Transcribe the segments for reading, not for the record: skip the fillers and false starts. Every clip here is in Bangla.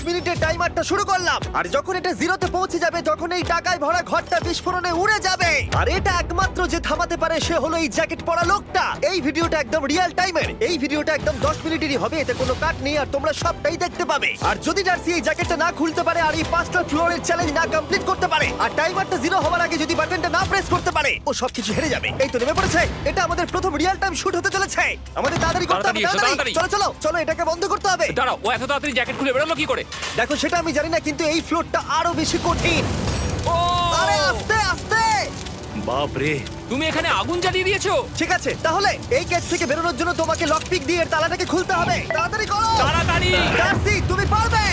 মিনিটের টাইমারটা শুরু করলাম, আর যখন এটা জিরোতে পৌঁছে যাবে তখন এই টাকায় ভরা ঘরটা বিস্ফোরণে উড়ে যাবে। আর এটা একমাত্র যে থামাতে পারে সে হলো এই জ্যাকেট পরা লোকটা। এই ভিডিওটা একদম রিয়েল টাইমের, এই ভিডিওটা একদম 10 মিনিটেরই হবে, এতে কোনো কাট নেই আর তোমরা সবটাই দেখতে পাবে। আর যদি ডার্সি এই জ্যাকেটটা না খুলতে পারে আর এই 5টা ফ্লোরের চ্যালেঞ্জ না কমপ্লিট করতে পারে আর টাইমারটা জিরো হওয়ার আগে যদি বাটনটা না প্রেস করতে পারে, ও সবকিছু হেরে যাবে। এই তো নেমে পড়েছে, এটা আমাদের প্রথম রিয়েল টাইম শুট হতে চলেছে। আমাদের তাড়াতাড়ি করতে হবে, তাড়াতাড়ি চলো চলো চলো, এটাকে বন্ধ করতে হবে। দাঁড়াও, ও এত তাড়াতাড়ি জ্যাকেট খুলে বেরোলো কি করে? দেখো সেটা আমি জানি না, কিন্তু এই ফ্লোরটা আরো বেশি কঠিন। ও আরে আস্তে আস্তে। বাপ রে, তুমি এখানে আগুন জ্বালিয়ে দিয়েছো? ঠিক আছে, তাহলে এই গেট থেকে বেরোনোর জন্য তোমাকে লক পিক দিয়ে এর তালাটাকে খুলতে হবে। তাড়াতাড়ি করো তাড়াতাড়ি। ডার্সি, তুমি পারবে।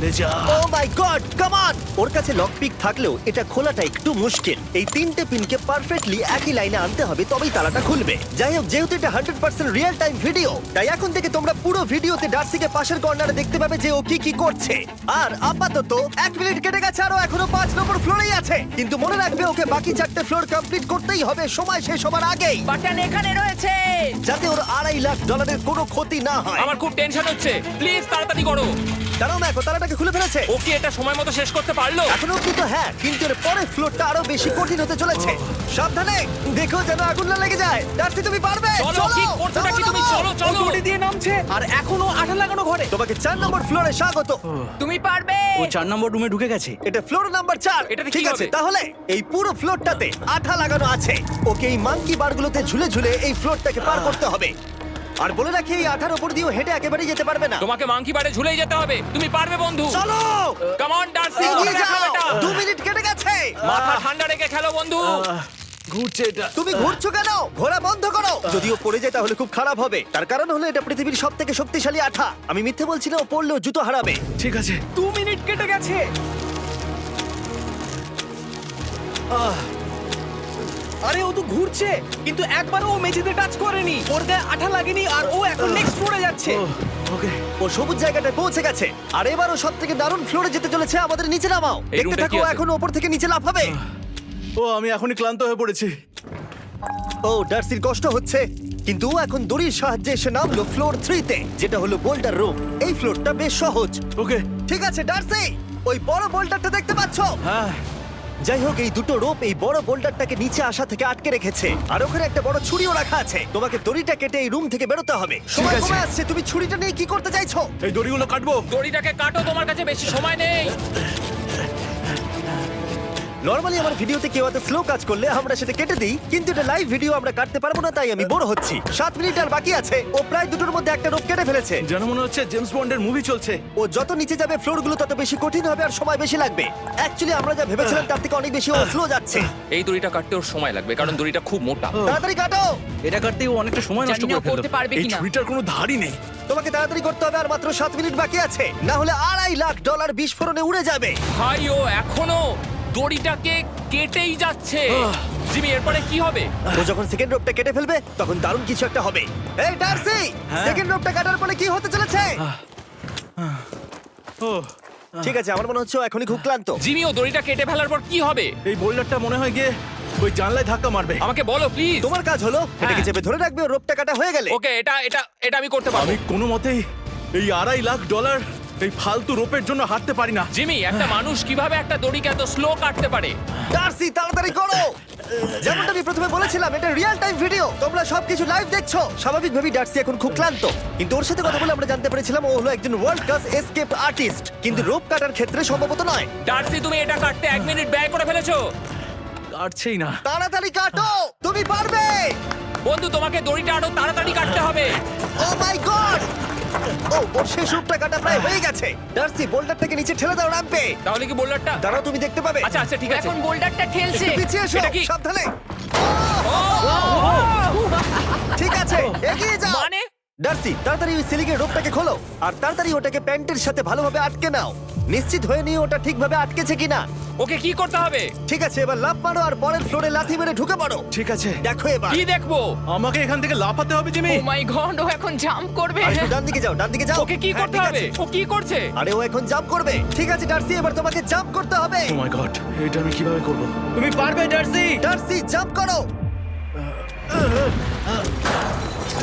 লে যা। ও মাই গড, কাম অন। ওর কাছে লক পিক থাকলেও এটা খোলাটা একটু মুশকিল। এই 3টে পিনকে পারফেক্টলি একই লাইনে আনতে হবে, তবেই তালাটা খুলবে। যাই হোক, যেহেতু এটা 100% রিয়েল টাইম ভিডিও, তাই এখন থেকে তোমরা পুরো ভিডিওতে ডার্সিকে পাশের কর্নারে দেখতে পাবে যে ও কি কি করছে। আর আপাতত 1 মিনিট কেটে গেছে, আরো এখনো 5 নম্বর ফ্লোরেই আছে। কিন্তু মনে রাখবে, ওকে বাকি 4টে ফ্লোর কমপ্লিট করতেই হবে সময় শেষ হবার আগেই, বাটন এখানে রয়েছে। যাতে ওর $2.5 লাখ কোনো ক্ষতি না হয়। আমার খুব টেনশন হচ্ছে, প্লিজ তাড়াতাড়ি করো। দাঁড়াও, দেখো তালাটাকে খুলে ফেলেছে। ও কি এটা সময় মতো শেষ করতে পারলো? এখনো অব্দি তো হ্যাঁ, কিন্তু এর পরের ফ্লোরটা আরো বেশি কঠিন হতে চলেছে। সাবধানে, দেখো যেন আগুন না লেগে যায়। ডার্সি, তুমি পারবে। চলো, কি করছো নাকি তুমি? চলো চলো। দড়ি দিয়ে নামছে আর এখনো আঠা লাগানো ঘরে। তোমাকে 4 নম্বর ফ্লোরে স্বাগত। তুমি পারবে। ও 4 নম্বর রুমে ঢুকে গেছে। এটা ফ্লোর নাম্বার 4। এটাতে কি ঠিক আছে, হবে? তাহলে এই পুরো ফ্লোরটাতে আঠা লাগানো আছে। ওকে এই মাঙ্কি বারগুলোতে ঝুলে ঝুলে এই ফ্লোরটাকে পার করতে হবে। আর বলে রাখি, এই আঠার উপর দিয়েও হেঁটে একেবারেই যেতে পারবে না। তোমাকে মাংকি বারে ঝুলেই যেতে হবে। তুমি পারবে বন্ধু। চলো, কাম অন ডার্সি, এগিয়ে করে দেখাও যাও। এটা। 2 মিনিট কেটে গেছে। মাথা ঠান্ডা রেখে খেলো বন্ধু। ঘুরছে এটা। তুমি ঘুরছো কেন? ঘোরা বন্ধ করো। যদিও পড়ে যায় তাহলে খুব খারাপ হবে। তার কারণ হলো এটা পৃথিবীর সবথেকে শক্তিশালী আঠা। আমি মিথ্যে বলছি না, ও পড়লেও জুতো হারাবে। ঠিক আছে। 2 মিনিট কেটে গেছে। আরে ও তো ঘুরছে, কিন্তু একবারও ও মেঝেতে টাচ করেনি। ওর গায়ে আঠা লাগেনি আর ও এখন নেক্সট ফ্লোরে যাচ্ছে। ওকে। ও সবুজ জায়গাটায় পৌঁছে গেছে। আর এবারও সব থেকে দারুণ ফ্লোরে যেতে চলেছে। আমাদের নিচে নামাও। এই দেখতে রুমটা থাকো, কি আছে? এখন ওপর থেকে নিচে লাফাবে। ও আমি এখনই ক্লান্ত হয়ে পড়েছি। ও ডার্সির কষ্ট হচ্ছে, কিন্তু ও এখন দড়ির সাহায্যে এসে নামলো ফ্লোর 3-তে, যেটা হলো বোল্ডার রুম। এই ফ্লোরটা বেশ সহজ। ওকে। ঠিক আছে ডার্সি, ওই বড় বোল্ডারটা দেখতে পাচ্ছ? হ্যাঁ। যাই হোক, এই দুটো রোপ এই বড় বোল্ডারটাকে নিচে আসা থেকে আটকে রেখেছে। আর ওখানে একটা বড় ছুরিও রাখা আছে। তোমাকে দড়িটা কেটে এই রুম থেকে বেরোতে হবে। সময় আছে। কমে আসছে, তুমি ছুরিটা নিয়ে কি করতে চাইছো? এই দড়িগুলো কাটবো। দড়িটাকে কাটো, তোমার কাছে বেশি সময় নেই। নরমালি আমার ভিডিওতে কেউ এত স্লো কাজ করলে আমরা সেটা কেটে দিই, কিন্তু এটা লাইভ ভিডিও আমরা কাটতে পারবো না, তাই আমি বোর হচ্ছি। 7 মিনিট আর বাকি আছে। ও প্রায় দুটোর মধ্যে একটা রোপ কেটে ফেলেছে। যেন মনে হচ্ছে জেমস বন্ডের মুভি চলছে। ও যত নিচে যাবে ফ্লোরগুলো তত বেশি কঠিন হবে আর সময় বেশি লাগবে। অ্যাকচুয়ালি আমরা যা ভেবেছিলাম তার থেকে অনেক বেশি ও স্লো যাচ্ছে। এই দড়িটা কাটতে ওর সময় লাগবে, কারণ দড়িটা খুব মোটা। তাড়াতাড়ি কাটো। এটা কাটতেই ও অনেকটা সময় নষ্ট জানি না করে ফেললো। করতে পারবে এই কিনা। ছুরিটার কোনো ধারই নেই। তোমাকে তাড়াতাড়ি করতে হবে, আর মাত্র 7 মিনিট বাকি আছে, না হলে $2.5 লাখ বিস্ফোরণে উড়ে যাবে। ভাই, ও এখনো দড়িটাকে কেটেই যাচ্ছে। জিমি, এরপরে কি হবে? ও যখন সেকেন্ড রোপটা কেটে ফেলবে তখন দারুণ কিছু একটা হবে। এই ডার্সি, সেকেন্ড রোপটা কাটার পরে কি হতে চলেছে? ও ঠিক আছে, আমার মনে হচ্ছে ও এখনই খুব ক্লান্ত। জিমি, ও দড়িটা কেটে ফেলার পর কি হবে? এই বোল্ডারটা মনে হয় গিয়ে ওই জানলায় ধাক্কা মারবে। আমাকে বলো প্লিজ। তোমার কাজ হলো এটাকে চেপে ধরে রাখবে, ও রোপটা কাটা হয়ে গেলে। ওকে, এটা এটা এটা আমি করতে পারবো। আমি কোনো মতেই এই $2.5 লাখ এই ফালতু রোপের জন্য হাঁটতে পারি না। জিমি, একটা মানুষ কিভাবে একটা দড়িকে এত স্লো কাটতে পারে? ডার্সি, তাড়াতাড়ি করো। যেমনটা আমি প্রথমে বলেছিলাম, এটা রিয়েল টাইম ভিডিও, তোমরা সবকিছু লাইভ দেখছো। স্বাভাবিকভাবেই ডার্সি এখন খুব ক্লান্ত, কিন্তু ওর সাথে কথা বলে আমরা জানতে পেরেছিলাম ও হলো একজন ওয়ার্ল্ড ক্লাস এসকেপ আর্টিস্ট, কিন্তু রোপ কাটার ক্ষেত্রে সম্ভবত নয়। ডার্সি, তুমি এটা কাটতে 1 মিনিট ব্যয় করে ফেলেছো। কাটছেই না। তাড়াতাড়ি কাটো, তুমি পারবে। বন্ধু, তোমাকে দড়িটা আরো তাড়াতাড়ি কাটতে হবে। ও মাই গড! ও, ওর শেষ রূপটা কাটা প্রায় হয়ে গেছে। ডার্সি, বোল্ডারটাকে নিচে ঠেলে দাও রাম্পে। তাহলে কি বোল্ডারটা? দাঁড়াও, তুমি দেখতে পাবে। আচ্ছা আচ্ছা, ঠিক আছে। এখন বোল্ডারটা ঠেলছে। একটু পিছিয়ে এসো, এটা কি? সাবধানে। ঠিক আছে, এগিয়ে যাও। মানে? ডার্সি, তাড়াতাড়ি ওই সিলিংয়ের রোপটাকে খোলো আর তাড়াতাড়ি ওটাকে প্যান্টের সাথে ভালোভাবে আটকে নাও। নিশ্চিত হয়ে নিয়ে ওটা ঠিকভাবে আটকেছে কিনা। ওকে কি করতে হবে? ঠিক আছে, এবার লাফ মারো আর পরের ফ্লোরে লাথি মেরে ঢুকে পড়ো। ঠিক আছে। দেখো এবার। কি দেখবো? আমাকে এখান থেকে লাফাতে হবে জিমি। ও মাই গড, ও এখন জাম্প করবে। আর একটু ডান দিকে যাও, ডান দিকে যাও। ওকে কি হ্যাঁ, করতে ঠিক হবে? আছে। ও কি করছে? আরে ও এখন জাম্প করবে। ঠিক আছে ডার্সি, এবার তোমাকে জাম্প করতে হবে। ও মাই গড, এটা আমি কিভাবে করব? তুমি পারবে ডার্সি। ডার্সি, জাম্প করো।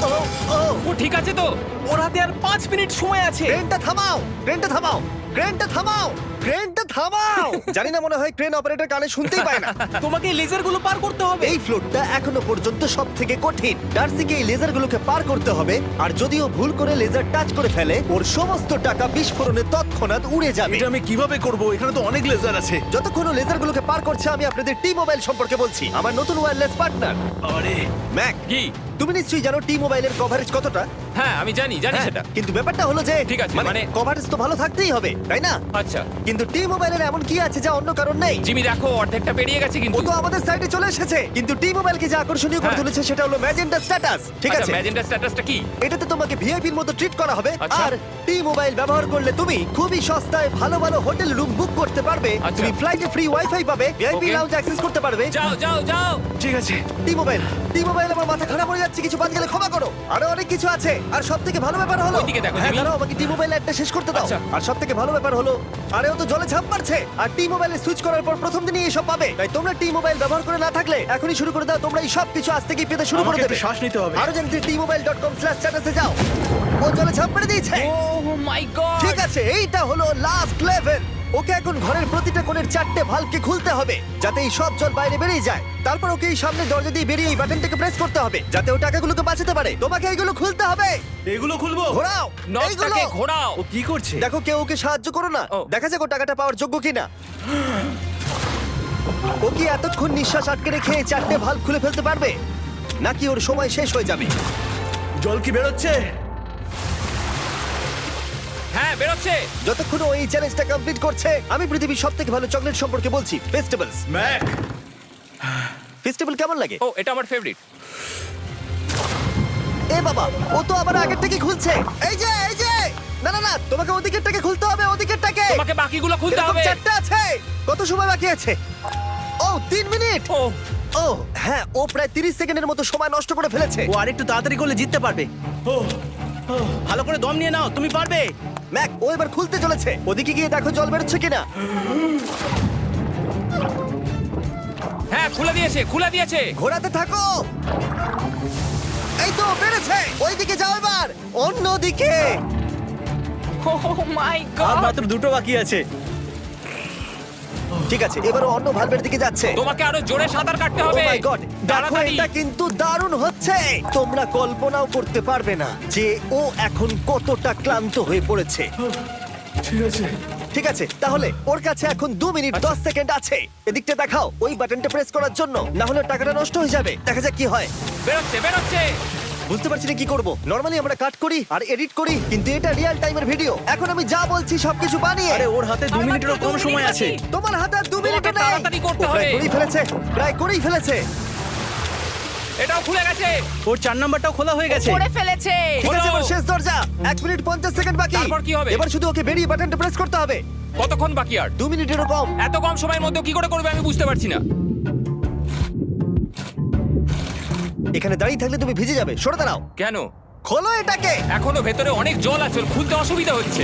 ও, ও, ও ঠিক আছে তো? ওর হাতে আর 5 মিনিট সময় আছে। ট্রেনটা থামাও, ট্রেনটা থামাও। ক্রেনটা থামাও, ক্রেনটা থামাও। জানি না, মনে হয় ক্রেন অপারেটর কানে শুনতেই পায় না। তোমাকে এই লেজারগুলো পার করতে হবে। এই ফ্লোরটা এখনো পর্যন্ত সব থেকে কঠিন। ডার্সিকে এই লেজারগুলোকে পার করতে হবে, আর যদিও ভুল করে লেজার টাচ করে ফেলে, ওর সমস্ত টাকা বিস্ফোরণে তৎক্ষণাৎ উড়ে যাবে। এটা আমি কিভাবে করব? এখানে তো অনেক লেজার আছে। যতক্ষণ ও লেজারগুলোকে পার করছে, আমি আপনাদের টি মোবাইল সম্পর্কে বলছি, আমার নতুন ওয়্যারলেস পার্টনার আরে ম্যাক। কি? তুমি নিশ্চয়ই জানো টি মোবাইলের কভারেজ কতটা। হ্যাঁ আমি জানি হ্যাঁ, সেটা। কিন্তু ব্যাপারটা হলো যে ঠিক আছে, মানে- কভারেজ তো ভালো থাকতেই হবে, তাই না? আচ্ছা কিন্তু টি মোবাইলের এমন কি আছে যা অন্য কারণ নেই? জিমি দেখো অর্ধেকটা পেরিয়ে গেছে ও কিন্তু। তো আমাদের সাইডে চলে এসেছে, কিন্তু টি মোবাইলকে যে আকর্ষণীয় করে হ্যাঁ। তুলেছে সেটা হলো ম্যাজেন্টা স্ট্যাটাস। ঠিক আছে, ম্যাজেন্টা স্ট্যাটাসটা কি? এটাতে তোমাকে ভিআইপির মতো ট্রিট করা হবে। আচ্ছা। আর টি মোবাইল ব্যবহার করলে তুমি খুবই সস্তায় ভালো ভালো হোটেল রুম বুক করতে পারবে। আচ্ছা। তুমি ফ্লাইটে ফ্রি ওয়াইফাই পাবে, ভিআইপি Okay. লাউঞ্জ অ্যাক্সেস করতে পারবে। যাও যাও যাও। ঠিক আছে। টি মোবাইল, টি মোবাইল, আমার মাথা খারাপ হয়ে যাচ্ছে, কিছু বাদ গেলে ক্ষমা করো। আরো অনেক কিছু আছে, আর সব থেকে ভালো ব্যাপার হলো, ওইদিকে দেখো, হ্যাঁ জিমি। দাঁড়াও, আমাকে টি মোবাইল একটা শেষ করতে দাও। আচ্ছা। আর সব থেকে ভালো ব্যাপার হলো, আরে ও তো জলে ঝাঁপ মারছে, আর টি মোবাইলে সুইচ করার পর প্রথম দিনই এসব পাবে। তাই তোমরা টি মোবাইল ব্যবহার করে না থাকলে এখনই শুরু করে দাও। তোমরা এই সব কিছু আজ থেকেই পেতে শুরু করে আমাকে দেবে। একটু শ্বাস নিতে হবে। আরো জানতে tmobile.com/status-এ যাও। ও জলে ঝাঁপ মেরে দিয়েছে। ওহ মাই গড। ঠিক আছে, এইটা হলো লাস্ট লেভেল। ওকে এখন ঘরের প্রতিটা কোণের 4টে ভালভকে খুলতে হবে, যাতে এই সব জল বাইরে বেরিয়ে যায়। তারপর ওকে এই সামনে দরজা দিয়ে বেরিয়ে এই বাটনটাকে প্রেস করতে হবে, যাতে ও টাকাগুলোকে বাঁচাতে পারে। তোমাকে এইগুলো খুলতে হবে। এগুলো খুলবো? ঘোরাও এইগুলো। নটটাকে ঘোরাও। ও কি করছে? দেখো কেউ ওকে সাহায্য করো না, ও। দেখা যাক ও টাকাটা পাওয়ার যোগ্য কিনা। ও কি এতক্ষণ নিঃশ্বাস আটকে রেখে এই 4টে ভালভ খুলে ফেলতে পারবে, নাকি ওর সময় শেষ হয়ে যাবে? জল কি বেরোচ্ছে? হ্যাঁ বেরোচ্ছে। যতক্ষণ ও এই চ্যালেঞ্জটা কমপ্লিট করছে, আমি পৃথিবীর সবথেকে ভালো চকলেট সম্পর্কে বলছি, ফেস্টিভ্যালস। ম্যাক, ফেস্টিভ্যাল কেমন লাগে? ও এটা আমার ফেভারিট। এ বাবা, ও তো আবার আগের থেকে খুলছে। এই যে, এই যে, না না না, তোমাকে ওদিকেরটাকে খুলতে হবে, ওদিকেরটাকে। তোমাকে বাকিগুলো খুলতে এরকম হবে। 4টে আছে। কত সময় বাকি আছে? ও 3 মিনিট। ও ও হ্যাঁ, ও প্রায় 30 সেকেন্ডের মতো সময় নষ্ট করে ফেলেছে। ও আরেকটু তাড়াতাড়ি করলে জিততে পারবে। ও ভালো করে দম নিয়ে নাও, তুমি পারবে। ম্যাক, ও এবার খুলতে চলেছে। ওদিকে গিয়ে দেখো জল বেরোচ্ছে কিনা। হ্যাঁ খুলে দিয়েছে, খুলে দিয়েছে। ঘোরাতে থাকো। এই তো বেড়েছে। ওইদিকে যাও এবার, অন্যদিকে। ও মাই আর গড। মাত্র দুটো বাকি আছে। ঠিক আছে, এবার ও অন্য ভালভের দিকে যাচ্ছে। তোমাকে আরো জোরে সাঁতার কাটতে ও হবে। মাই গড, দেখো তাড়াতাড়ি। এটা কিন্তু দারুণ হচ্ছে। তোমরা কল্পনাও করতে পারবে না যে ও এখন কতটা ক্লান্ত হয়ে পড়েছে। ঠিক আছে। ঠিক আছে, তাহলে ওর কাছে এখন 2 মিনিট 10 সেকেন্ড আছে। এদিকটা দেখাও, ওই বাটনটা প্রেস করার জন্য, না হলে টাকাটা নষ্ট হয়ে যাবে। দেখা যাক কি হয়। বেরোচ্ছে বেরোচ্ছে। বুঝতে পারছি না কি করব। নরমালি আমরা কাট করি আর এডিট করি, কিন্তু এটা রিয়েল টাইমের ভিডিও। এখন আমি যা বলছি সবকিছু বানিয়ে। আরে ওর হাতে 2 মিনিটেরও কম সময় আছে। তোমার হাতে আর 2 মিনিট তোমাকে নেই। তাড়াতাড়ি করতে ও প্রায় হবে। করেই ফেলেছে, প্রায় করেই ফেলেছে। এটাও খুলে গেছে। ওর 4 নাম্বারটাও খোলা হয়ে গেছে। করে ফেলেছে। ঠিক আছে, এবার শেষ দরজা। 1 মিনিট 50 সেকেন্ড বাকি। তারপর কি হবে? এবার শুধু ওকে বেরিয়ে বাটনটা প্রেস করতে হবে। কতক্ষণ বাকি আর? 2 মিনিটেরও কম। এত কম সময়ের মধ্যে কি করে করবে আমি বুঝতে পারছি না। এখানে দাঁড়িয়ে থাকলে তুমি ভিজে যাবে, সরে দাঁড়াও। কেন? খোলো এটাকে। এখনো ভেতরে অনেক জল আছে, ওর খুলতে অসুবিধা হচ্ছে।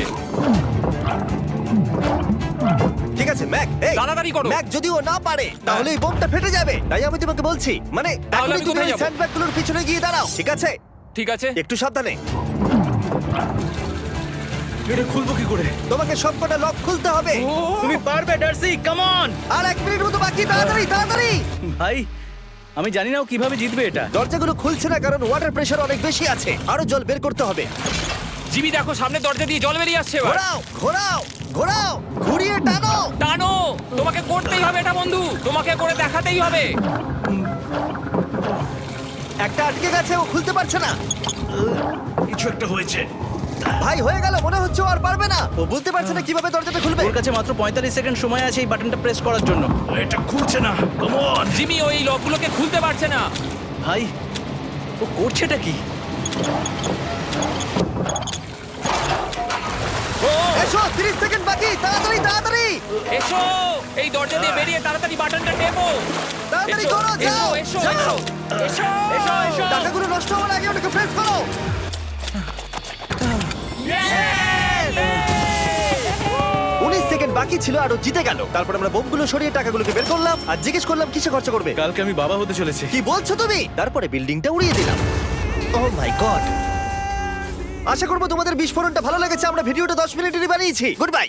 ঠিক আছে ম্যাক, এই তাড়াতাড়ি করো। ম্যাক, যদি ও না পারে তাহলে এই বোমটা ফেটে যাবে। তাই আমি তোমাকে বলছি, মানে তাহলে এখনই আমি তুমি কোথায় ওই যাবো? স্যান্ডব্যাগগুলোর পিছনে গিয়ে দাঁড়াও, ঠিক আছে? ঠিক আছে। একটু সাবধানে। এটা খুলবো কি করে? তোমাকে সবকটা লক খুলতে হবে। তুমি পারবে ডার্সি, কাম অন। আর 1 মিনিট মতো বাকি, তাড়াতাড়ি তাড়াতাড়ি। ভাই আমি জানি না ও কিভাবে জিতবে এটা। দরজাগুলো খুলছে না কারণ ওয়াটার প্রেশার অনেক বেশি আছে। আরো জল বের করতে হবে। জিমি দেখো সামনে দরজা দিয়ে জল বেরিয়ে আসছে এবার। ঘোরাও ঘোরাও ঘোরাও, ঘুরিয়ে টানো। টানো। তোমাকে করতেই হবে এটা বন্ধু, তোমাকে করে দেখাতেই হবে। একটা আটকে গেছে, ও খুলতে পারছে না। কিছু একটা হয়েছে। ভাই হয়ে গেল, মনে হচ্ছে ও আর পারবে না। ও বুঝতে পারছে না কিভাবে দরজাটা খুলবে। ওর কাছে মাত্র 45 সেকেন্ড সময় আছে এই বাটনটা প্রেস করার জন্য। এটা খুলছে না। Come on. জিমি ওই লকগুলোকে খুলতে পারছে না। ভাই ও করছেটা কি? ও এসো, 30 সেকেন্ড বাকি, তাড়াতাড়ি তাড়াতাড়ি এসো, এই দরজা দিয়ে বেরিয়ে তাড়াতাড়ি বাটনটা টেপো। তাড়াতাড়ি এসো, করো, যাও এসো, যাও। এসো, এসো, এসো, এসো। টাকাগুলো নষ্ট হওয়ার আগে ওটাকে প্রেস করো। 19 সেকেন্ড বাকি ছিল আর ও জিতে গেল। তারপর আমরা বোমগুলো সরিয়ে টাকাগুলোকে বের করলাম আর জিজ্ঞেস করলাম কিসে খরচা করবে। কালকে আমি বাবা হতে চলেছি। কি বলছো তুমি? তারপরে বিল্ডিংটা উড়িয়ে দিলাম। ও মাই গড। আশা করবো তোমাদের বিস্ফোরণটা ভালো লেগেছে। আমরা ভিডিওটা 10 মিনিটেরই বানিয়েছি। Good bye.